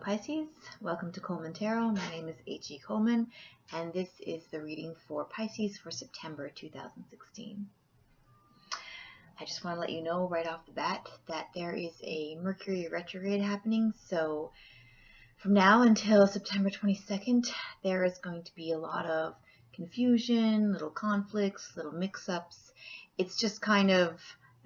Pisces, welcome to Coleman Tarot. My name is H.E. Coleman, and this is the reading for Pisces for September 2016. I just want to let you know right off the bat that there is a Mercury retrograde happening, so from now until September 22nd, there is going to be a lot of confusion, little conflicts, little mix-ups. It's just kind of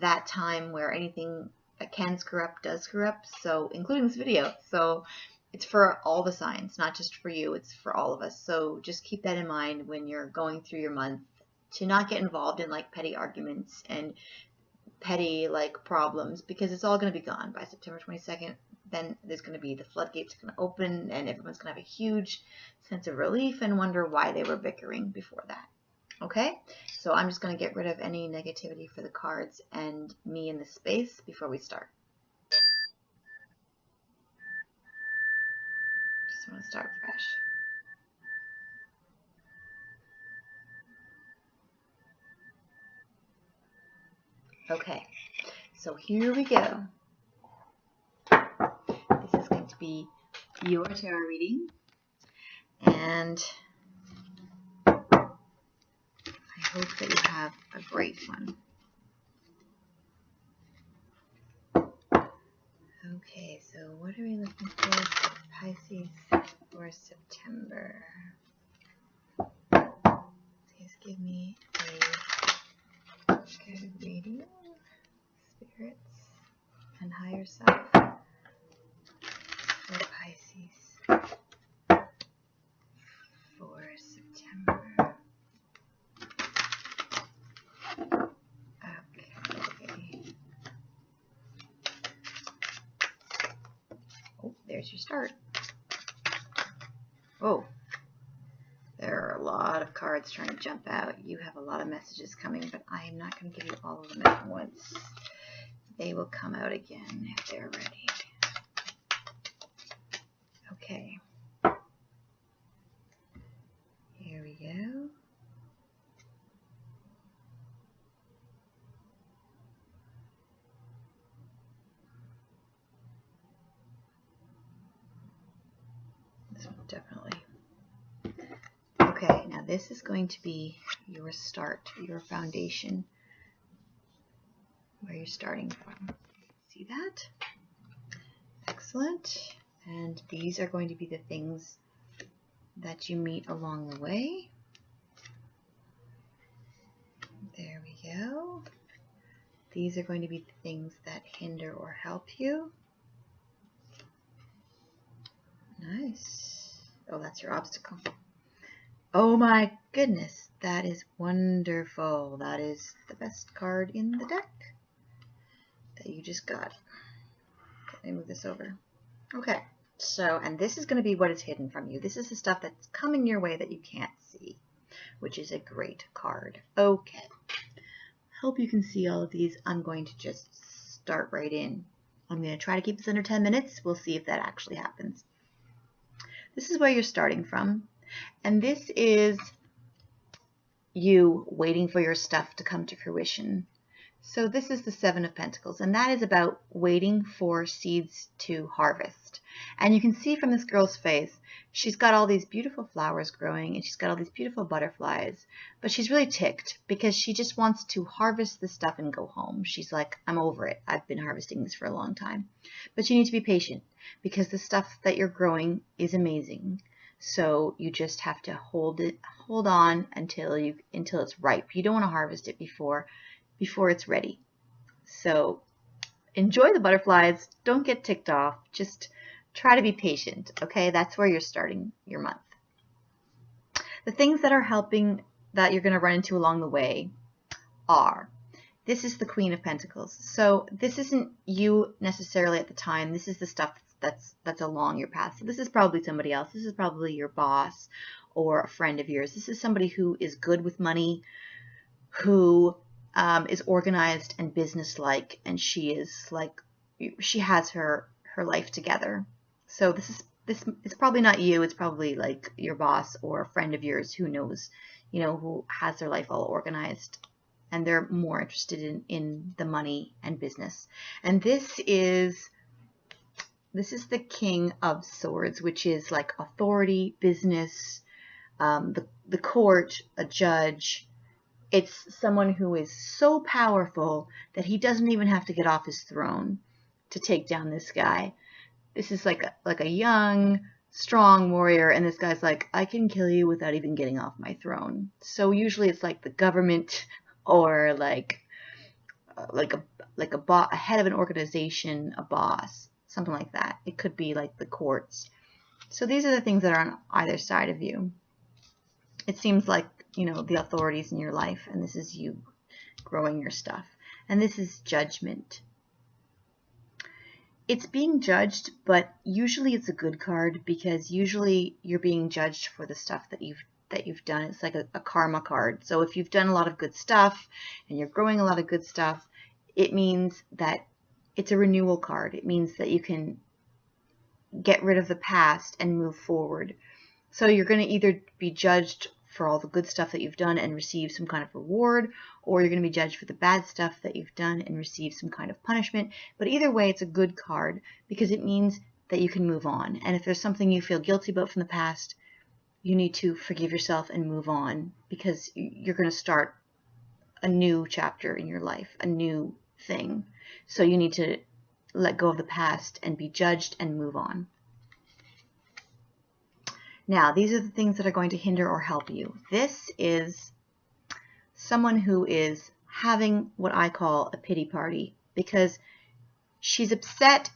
that time where anything that can screw up does screw up, so including this video. So it's for all the signs, not just for you, it's for all of us. So just keep that in mind when you're going through your month, to not get involved in like petty arguments and petty like problems, because it's all going to be gone by September 22nd. Then there's going to be the floodgates going to open and everyone's going to have a huge sense of relief and wonder why they were bickering before that. Okay, so I'm just going to get rid of any negativity for the cards and me in the space before we start. Just want to start fresh. Okay, so here we go. This is going to be your tarot reading, and I hope that you have a great one. Okay, so what are we looking for Pisces for September? Please give me a good reading, spirits, and higher self for Pisces for September. Okay. Oh, there's your start. Oh, there are a lot of cards trying to jump out. You have a lot of messages coming, but I am not going to give you all of them at once. They will come out again if they're ready. Okay. Here we go. This one definitely. Okay, now this is going to be your start, your foundation, where you're starting from. See that? Excellent. And these are going to be the things that you meet along the way. There we go. These are going to be the things that hinder or help you. Nice. Oh, that's your obstacle. Oh my goodness, that is wonderful. That is the best card in the deck that you just got. Let me move this over. Okay, so, and this is going to be what is hidden from you. This is the stuff that's coming your way that you can't see, which is a great card. Okay, hope you can see all of these. I'm going to just start right in. I'm going to try to keep this under 10 minutes. We'll see if that actually happens. This is where you're starting from. And this is you waiting for your stuff to come to fruition. So this is the Seven of Pentacles, and that is about waiting for seeds to harvest. And you can see from this girl's face, she's got all these beautiful flowers growing, and she's got all these beautiful butterflies, but she's really ticked because she just wants to harvest the stuff and go home. She's like, I'm over it. I've been harvesting this for a long time. But you need to be patient because the stuff that you're growing is amazing. So you just have to hold on until it's ripe. You don't want to harvest it before it's ready. So enjoy the butterflies. Don't get ticked off. Just try to be patient. Okay, that's where you're starting your month. The things that are helping that you're going to run into along the way are, this is the Queen of Pentacles. So this isn't you necessarily at the time. This is the stuff that's along your path. So this is probably somebody else. This is probably your boss or a friend of yours. This is somebody who is good with money, who is organized and businesslike, and she has her life together. So this is probably not you. It's probably like your boss or a friend of yours who knows, who has their life all organized, and they're more interested in the money and business. And this This is the King of Swords, which is like authority, business, the court, a judge. It's someone who is so powerful that he doesn't even have to get off his throne to take down this guy. This is like a young, strong warrior, and this guy's like, I can kill you without even getting off my throne. So usually it's like the government or like a head of an organization, a boss, something like that. It could be like the courts. So these are the things that are on either side of you. It seems like, you know, the authorities in your life, and this is you growing your stuff. And this is Judgment. It's being judged, but usually it's a good card because usually you're being judged for the stuff that you've done. It's like a karma card. So if you've done a lot of good stuff and you're growing a lot of good stuff, it means that it's a renewal card. It means that you can get rid of the past and move forward. So you're going to either be judged for all the good stuff that you've done and receive some kind of reward, or you're going to be judged for the bad stuff that you've done and receive some kind of punishment. But either way, it's a good card because it means that you can move on. And if there's something you feel guilty about from the past, you need to forgive yourself and move on because you're going to start a new chapter in your life, a new thing. So you need to let go of the past and be judged and move on. Now, these are the things that are going to hinder or help you. This is someone who is having what I call a pity party because she's upset.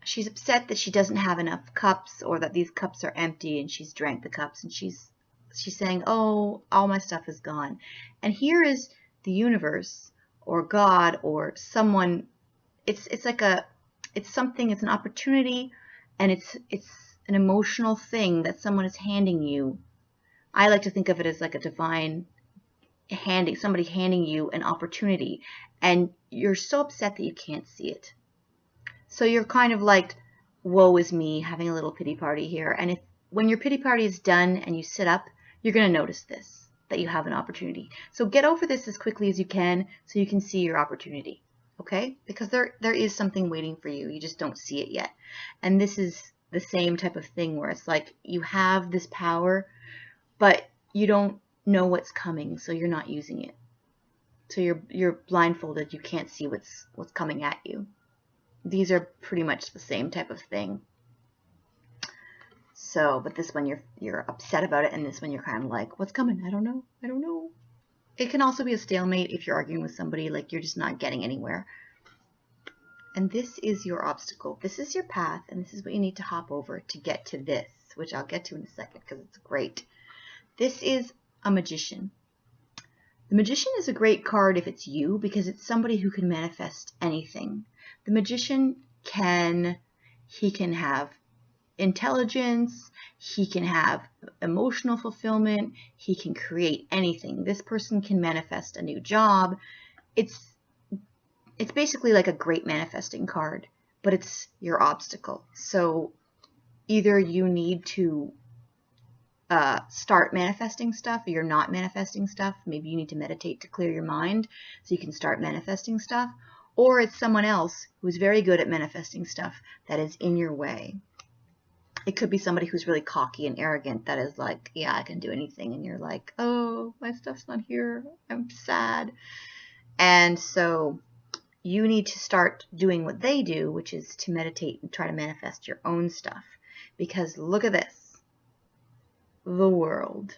She's upset that she doesn't have enough cups or that these cups are empty and she's drank the cups and she's saying, oh, all my stuff is gone. And here is the universe or God or someone. It's something, it's an opportunity, and it's an emotional thing that someone is handing you. I like to think of it as like a divine somebody handing you an opportunity, and you're so upset that you can't see it. So you're kind of like, woe is me, having a little pity party here. And when your pity party is done and you sit up, you're going to notice this, that you have an opportunity. So get over this as quickly as you can so you can see your opportunity. Okay? Because there is something waiting for you. You just don't see it yet. And this is the same type of thing where it's like you have this power, but you don't know what's coming, so you're not using it. So you're blindfolded. You can't see what's coming at you. These are pretty much the same type of thing. So, but this one you're upset about it, and this one you're kind of like, what's coming? I don't know. I don't know. It can also be a stalemate if you're arguing with somebody, like you're just not getting anywhere. And this is your obstacle. This is your path, and this is what you need to hop over to get to this, which I'll get to in a second because it's great. This is a magician. The magician is a great card if it's you because it's somebody who can manifest anything. The magician can have intelligence, he can have emotional fulfillment, he can create anything. This person can manifest a new job. It's basically like a great manifesting card, but it's your obstacle. So either you need to start manifesting stuff, or you're not manifesting stuff. Maybe you need to meditate to clear your mind so you can start manifesting stuff. Or it's someone else who's very good at manifesting stuff that is in your way. It could be somebody who's really cocky and arrogant that is like, yeah, I can do anything. And you're like, oh, my stuff's not here. I'm sad. And so you need to start doing what they do, which is to meditate and try to manifest your own stuff. Because look at this. The World.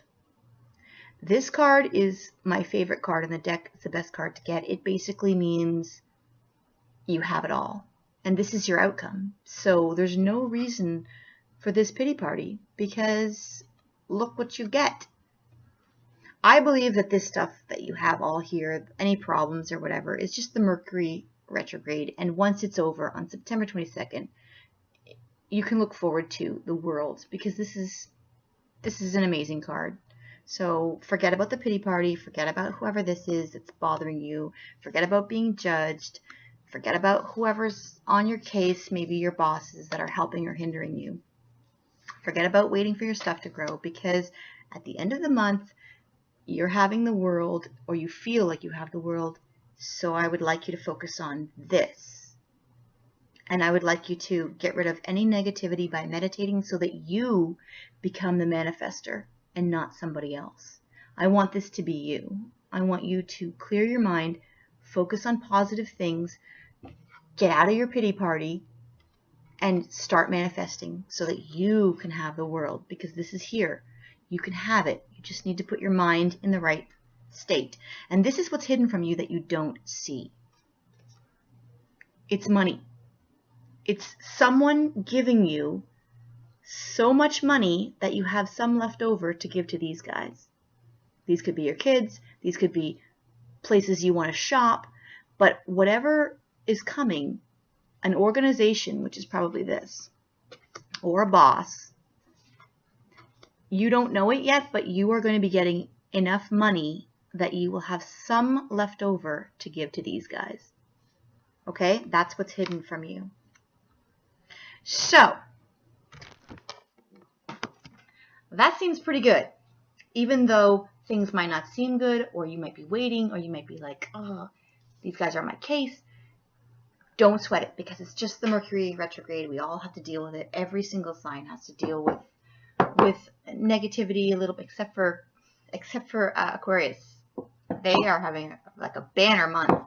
This card is my favorite card in the deck. It's the best card to get. It basically means you have it all. And this is your outcome. So there's no reason for this pity party because look what you get. I believe that this stuff that you have all here, any problems or whatever, is just the Mercury retrograde. And once it's over on September 22nd, you can look forward to the World because this is an amazing card. So forget about the pity party. Forget about whoever this is that's bothering you. Forget about being judged. Forget about whoever's on your case, maybe your bosses that are helping or hindering you. Forget about waiting for your stuff to grow because at the end of the month, you're having the World, or you feel like you have the World. So I would like you to focus on this. And I would like you to get rid of any negativity by meditating so that you become the manifester and not somebody else. I want this to be you. I want you to clear your mind, focus on positive things, get out of your pity party, and start manifesting so that you can have the world, because this is here. You can have it. You just need to put your mind in the right state. And this is what's hidden from you that you don't see. It's money. It's someone giving you so much money that you have some left over to give to these guys. These could be your kids. These could be places you want to shop. But whatever is coming, an organization, which is probably this, or a boss, you don't know it yet, but you are going to be getting enough money that you will have some left over to give to these guys. Okay? That's what's hidden from you. So, that seems pretty good. Even though things might not seem good, or you might be waiting, or you might be like, oh, these guys are my case. Don't sweat it, because it's just the Mercury retrograde. We all have to deal with it. Every single sign has to deal with negativity a little bit, except for Aquarius. They are having like a banner month.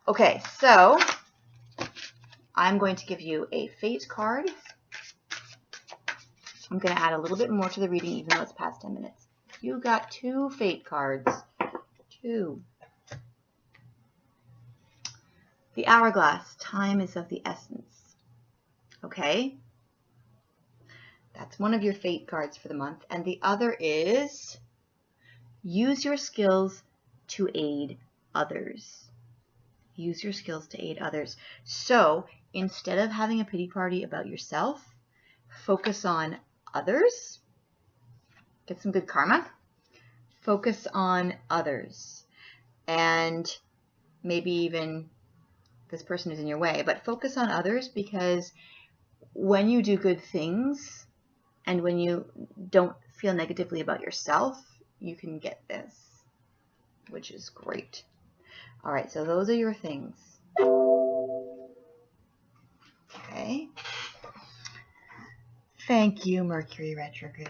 Okay, so I'm going to give you a fate card. I'm going to add a little bit more to the reading, even though it's past 10 minutes. You got 2 fate cards. 2. The hourglass. Time is of the essence. Okay? That's one of your fate cards for the month. And the other is use your skills to aid others. Use your skills to aid others. So instead of having a pity party about yourself, focus on others. Get some good karma. Focus on others. And maybe even this person is in your way, but focus on others, because when you do good things and when you don't feel negatively about yourself, you can get this, which is great. All right, so those are your things. Okay. Thank you, Mercury retrograde.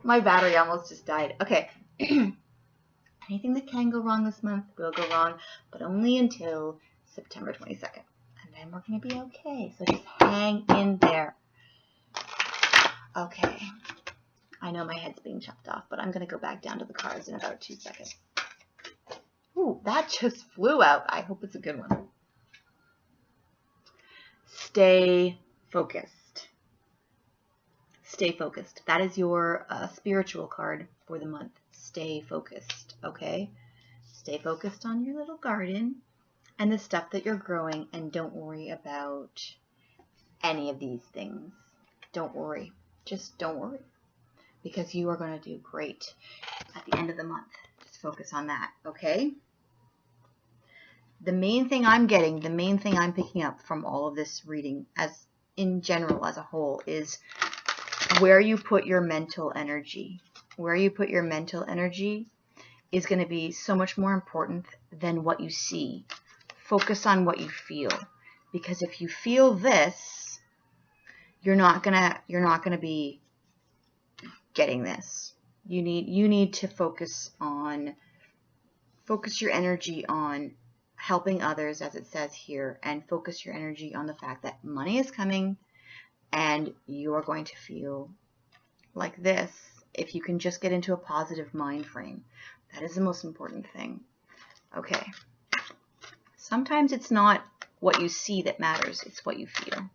My battery almost just died. Okay. Anything that can go wrong this month will go wrong, but only until September 22nd. And then we're going to be okay. So just hang in there. Okay. I know my head's being chopped off, but I'm going to go back down to the cards in about 2 seconds. Ooh, that just flew out. I hope it's a good one. Stay focused. Stay focused. That is your spiritual card for the month. Stay focused, okay? Stay focused on your little garden and the stuff that you're growing, and don't worry about any of these things. Don't worry. Just don't worry, because you are going to do great at the end of the month. Just focus on that, okay? The main thing I'm getting, the main thing I'm picking up from all of this reading, as in general, as a whole, is where you put your mental energy. Where you put your mental energy is going to be so much more important than what you see. Focus on what you feel, because if you feel this, you're not gonna be getting this. You need to focus your energy on helping others, as it says here, and focus your energy on the fact that money is coming and you are going to feel like this if you can just get into a positive mind frame. That is the most important thing. Okay. Sometimes it's not what you see that matters, it's what you feel.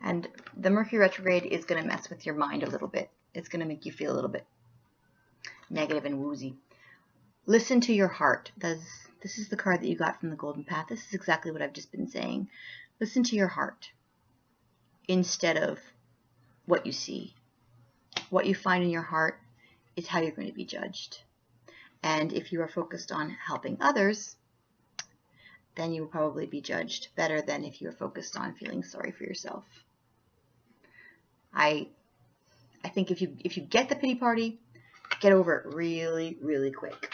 And the Mercury retrograde is going to mess with your mind a little bit. It's going to make you feel a little bit negative and woozy. Listen to your heart. This is the card that you got from the Golden Path. This is exactly what I've just been saying. Listen to your heart instead of what you see. What you find in your heart is how you're going to be judged. And if you are focused on helping others, then you will probably be judged better than if you are focused on feeling sorry for yourself. I think if you get the pity party, get over it really, really quick.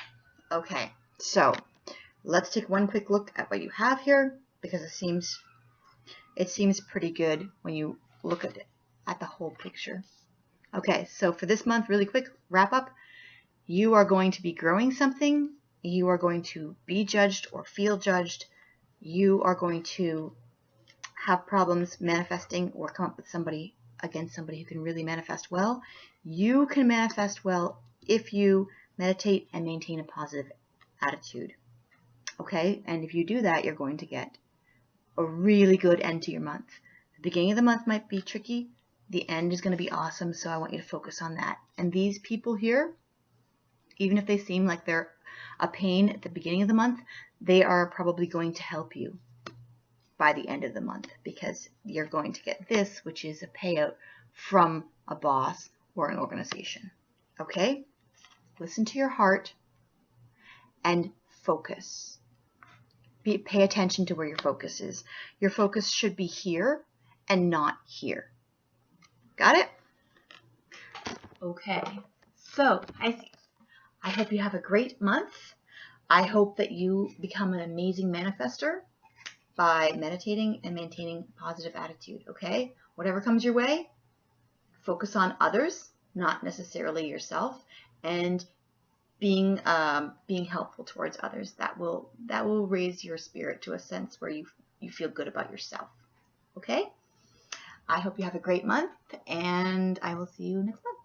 Okay, so Let's take one quick look at what you have here, because it seems pretty good when you look at the whole picture. Okay, so for this month, really quick wrap up, you are going to be growing something. You are going to be judged or feel judged. You are going to have problems manifesting or come up with somebody against somebody who can really manifest well. You can manifest well if you meditate and maintain a positive attitude. Okay, and if you do that, you're going to get a really good end to your month. The beginning of the month might be tricky. The end is going to be awesome, so I want you to focus on that. And these people here, even if they seem like they're a pain at the beginning of the month, they are probably going to help you by the end of the month, because you're going to get this, which is a payout from a boss or an organization. Okay? Listen to your heart and focus. Pay attention to where your focus is. Your focus should be here and not here. Got it? Okay. So, I hope you have a great month. I hope that you become an amazing manifester by meditating and maintaining a positive attitude, okay? Whatever comes your way, focus on others, not necessarily yourself, and being helpful towards others. That will raise your spirit to a sense where you feel good about yourself, okay? I hope you have a great month, and I will see you next month.